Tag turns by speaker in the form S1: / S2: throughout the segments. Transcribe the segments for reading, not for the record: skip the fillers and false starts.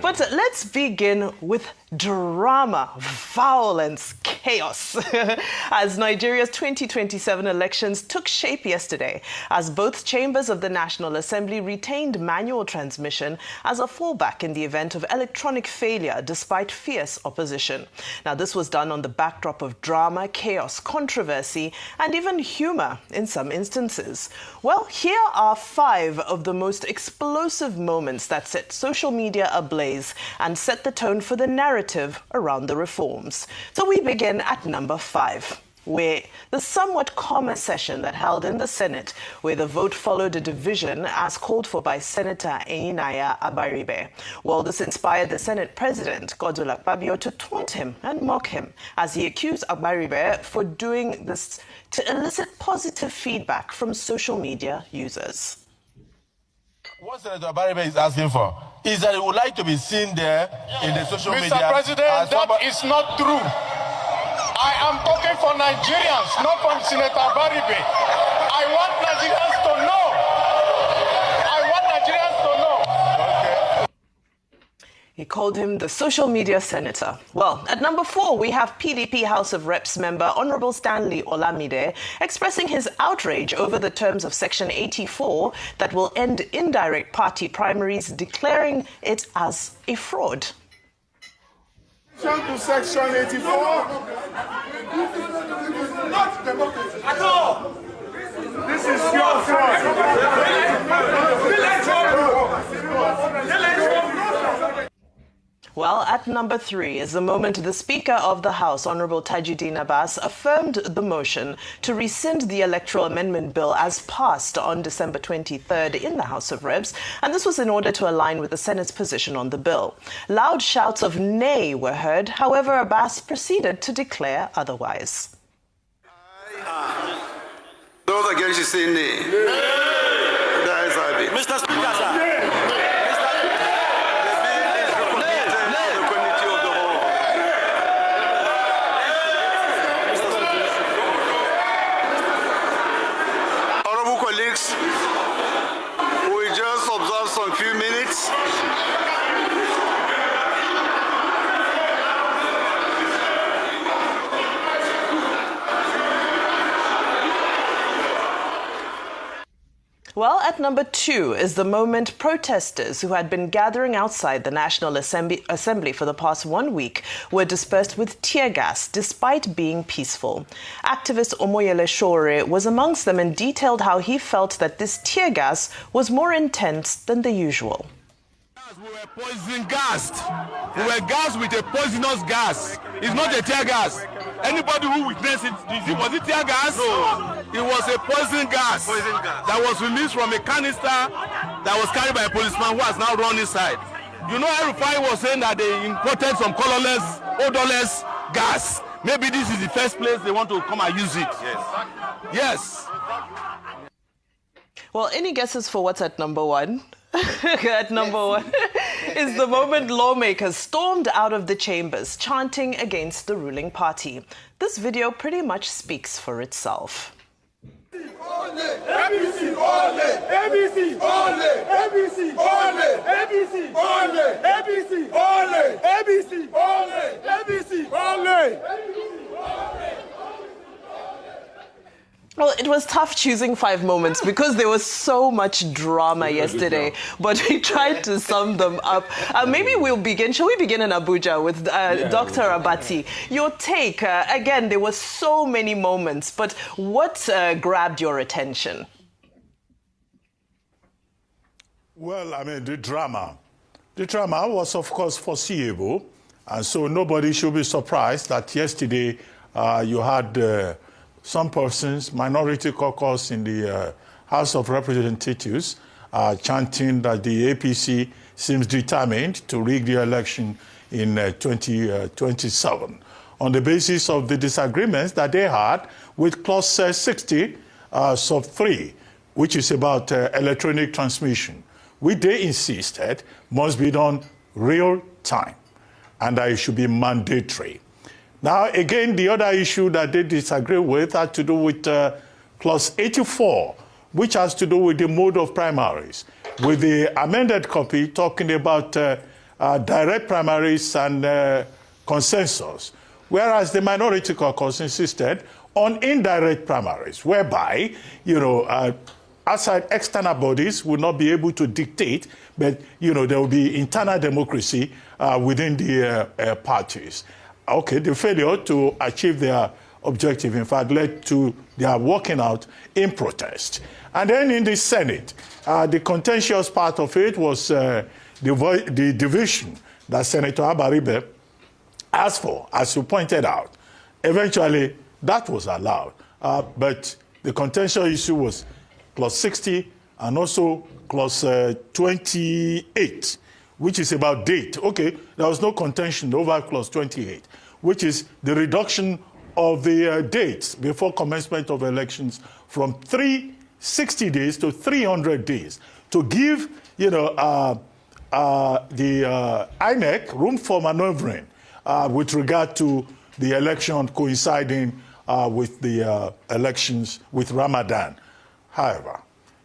S1: But let's begin with drama, violence, chaos, as Nigeria's 2027 elections took shape yesterday, as both chambers of the National Assembly retained manual transmission as a fallback in the event of electronic failure despite fierce opposition. Now, this was done on the backdrop of drama, chaos, controversy, and even humor in some instances. Well, here are 5 of the most explosive moments that set social media ablaze and set the tone for the narrative around the reforms. So we begin at number 5, where the somewhat calmer session that held in the Senate, where the vote followed a division as called for by Senator Enyinnaya Abaribe. Well, this inspired the Senate President, Godswill Akpabio, to taunt him and mock him as he accused Abaribe for doing this to elicit positive feedback from social media users.
S2: What Senator Abaribe is asking for is that he would like to be seen there in the social media.
S3: Mr. President, that is not true. I am talking for Nigerians, not for Senator Abaribe. I want Nigerians to know.
S1: He called him the social media senator. Well, at number 4, we have PDP House of Reps member Honorable Stanley Olamide expressing his outrage over the terms of Section 84 that will end indirect party primaries, declaring it as a fraud.
S3: To Section 84. Not democracy at all. This is your fraud.
S1: Well, at number 3 is the moment the Speaker of the House, Honorable Tajuddin Abbas, affirmed the motion to rescind the Electoral Amendment Bill as passed on December 23rd in the House of Reps, and this was in order to align with the Senate's position on the bill. Loud shouts of nay were heard. However, Abbas proceeded to declare otherwise.
S4: Those against you say nay. That is how it is.
S5: Mr. Speaker, sir.
S4: Colleagues, we just observe some few minutes.
S1: Well, at number 2 is the moment protesters who had been gathering outside the National Assembly for the past 1 week were dispersed with tear gas despite being peaceful. Activist Omoyele Sowore was amongst them and detailed how he felt that this tear gas was more intense than the usual.
S2: We were poison gassed. We were gassed with a poisonous gas. It's not a tear gas. Anybody who witnessed it, was it tear gas? No. It was a poison gas that was released from a canister that was carried by a policeman who has now run inside. You know, Rufai was saying that they imported some colorless, odorless gas. Maybe this is the first place they want to come and use it. Yes.
S1: Well, any guesses for what's at number 1? At number 1 is the moment lawmakers stormed out of the chambers, chanting against the ruling party. This video pretty much speaks for itself.
S3: ABC, ole! ABC, ole! ABC, ole! ABC, ole! ABC, ole! ABC, ole! ABC, ole!
S1: Well, it was tough choosing 5 moments because there was so much drama yesterday, but we tried to sum them up. Maybe shall we begin in Abuja with Dr. Abati? Your take, again, there were so many moments, but what grabbed your attention?
S6: Well, I mean, the drama. The drama was, of course, foreseeable, and so nobody should be surprised that yesterday you had some persons, minority caucus in the House of Representatives, chanting that the APC seems determined to rig the election in 2027 on the basis of the disagreements that they had with Clause 60, sub 3, which is about electronic transmission, which they insisted must be done real time and that it should be mandatory. Now, again, the other issue that they disagree with had to do with Clause 84, which has to do with the mode of primaries, with the amended copy talking about direct primaries and consensus, whereas the Minority Caucus insisted on indirect primaries, whereby, outside external bodies will not be able to dictate, but, there will be internal democracy within the parties. Okay, the failure to achieve their objective, in fact, led to their walking out in protest. And then in the Senate, the contentious part of it was the division that Senator Abaribe asked for, as you pointed out. Eventually, that was allowed. But the contentious issue was Clause 60 and also Clause 28, which is about date. Okay, there was no contention over Clause 28, which is the reduction of the dates before commencement of elections from 360 days to 300 days to give, the INEC room for maneuvering with regard to the election coinciding with the elections with Ramadan. However,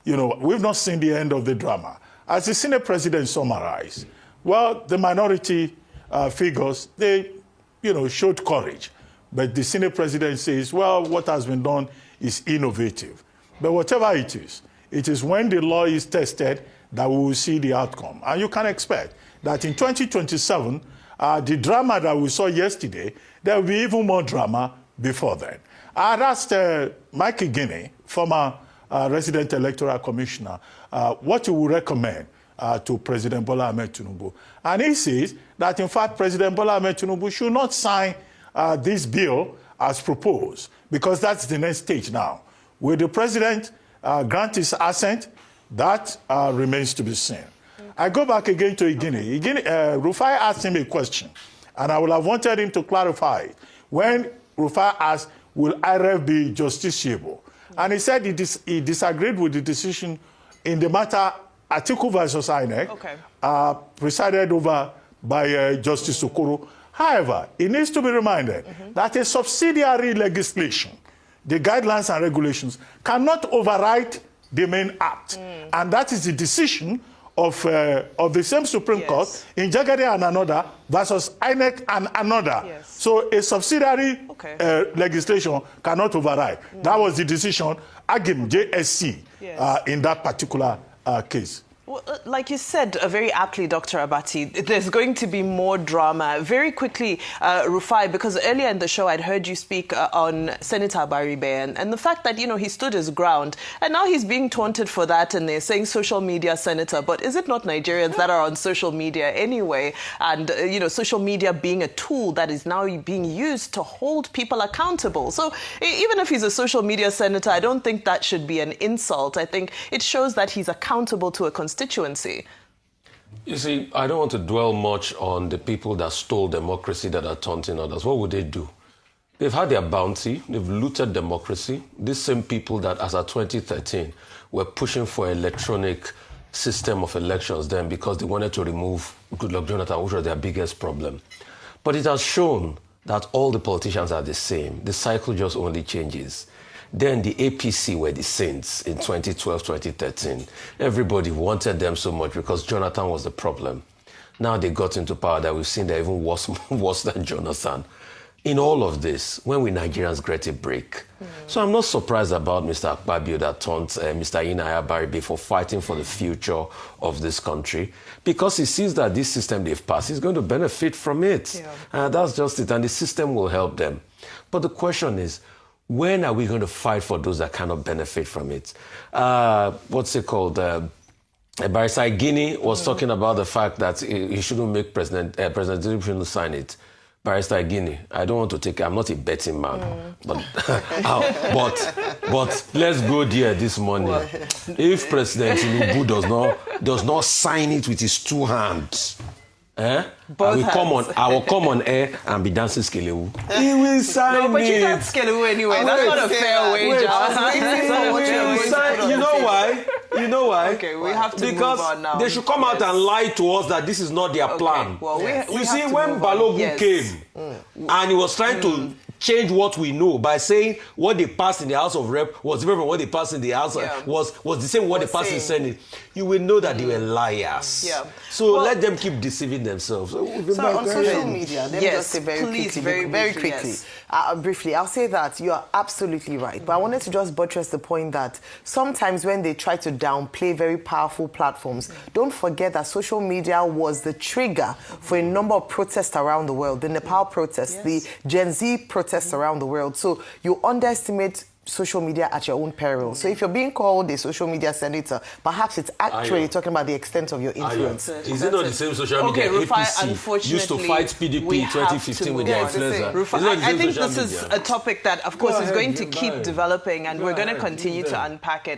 S6: we've not seen the end of the drama. As the Senate President summarized, well, the minority figures, they, showed courage. But the Senate President says, well, what has been done is innovative. But whatever it is when the law is tested that we will see the outcome. And you can expect that in 2027, the drama that we saw yesterday, there will be even more drama before then. I asked Mike Guinea, former resident electoral commissioner, what he would recommend to President Bola Ahmed Tinubu. And he says that, in fact, President Bola Ahmed Tinubu should not sign this bill as proposed, because that's the next stage now. Will the president grant his assent? That remains to be seen. I go back again to Igini. Rufai asked him a question, and I would have wanted him to clarify it. When Rufai asked, will IREF be justiciable? And he said he disagreed with the decision in the matter Atiku versus INEC, presided over by Justice Okoro. However, it needs to be reminded that a subsidiary legislation, the guidelines and regulations, cannot override the main act. And that is the decision of the same Supreme Court in Jagade and another versus INEC and another. So a subsidiary legislation cannot override. That was the decision, Agim, JSC, in that particular case.
S1: Well, like you said very aptly, Dr. Abati, there's going to be more drama. Very quickly, Rufai, because earlier in the show I'd heard you speak on Senator Abaribe and the fact that, he stood his ground. And now he's being taunted for that and they're saying social media senator. But is it not Nigerians that are on social media anyway? And, social media being a tool that is now being used to hold people accountable. So even if he's a social media senator, I don't think that should be an insult. I think it shows that he's accountable to a constituency.
S5: You see, I don't want to dwell much on the people that stole democracy that are taunting others. What would they do? They've had their bounty. They've looted democracy. These same people that, as of 2013, were pushing for electronic system of elections then because they wanted to remove Goodluck Jonathan, which was their biggest problem. But it has shown that all the politicians are the same. The cycle just only changes. Then the APC were the saints in 2012, 2013. Everybody wanted them so much because Jonathan was the problem. Now they got into power that we've seen they're even worse than Jonathan. In all of this, when we Nigerians get a break. So I'm not surprised about Mr. Akpabio that taunts Mr. Inaya Baribe for fighting for the future of this country, because he sees that this system they've passed is going to benefit from it. That's just it, and the system will help them. But the question is, when are we going to fight for those that cannot benefit from it? What's it called? Barrister Guinea was talking about the fact that he shouldn't make President Tinubu shouldn't sign it. Barrister Guinea, I don't want to take. I'm not a betting man, but let's go there this morning. If President Tinubu does not sign it with his two hands. I will come on air and be dancing Skelewu. He will sign it.
S1: No, but you can't Skelewu anyway. That's not a fair wage.
S5: You know why? You know why?
S1: Okay, we have to
S5: move on now.
S1: Because
S5: they should come out and lie to us that this is not their plan.
S1: Well,
S5: you see, when Bl0w came and he was trying to change what we know by saying what they passed in the House of Rep was different from what they passed in the House was the same what they passed in Senate, you will know that they were liars.
S1: Yeah.
S5: So let them keep deceiving themselves.
S7: So on social media, let me just say very quickly. Briefly, I'll say that you are absolutely right. But I wanted to just buttress the point that sometimes when they try to downplay very powerful platforms, don't forget that social media was the trigger for a number of protests around the world. The Nepal protests, the Gen Z protests around the world. So you underestimate social media at your own peril. So if you're being called a social media senator, perhaps it's actually talking about the extent of your influence.
S5: Is it not the same social media
S1: Rufai,
S5: APC used to fight PDP in 2015 with their influencer?
S1: Rufai, I think this is a topic that, of course, is going to keep developing, and we're going to continue to unpack it.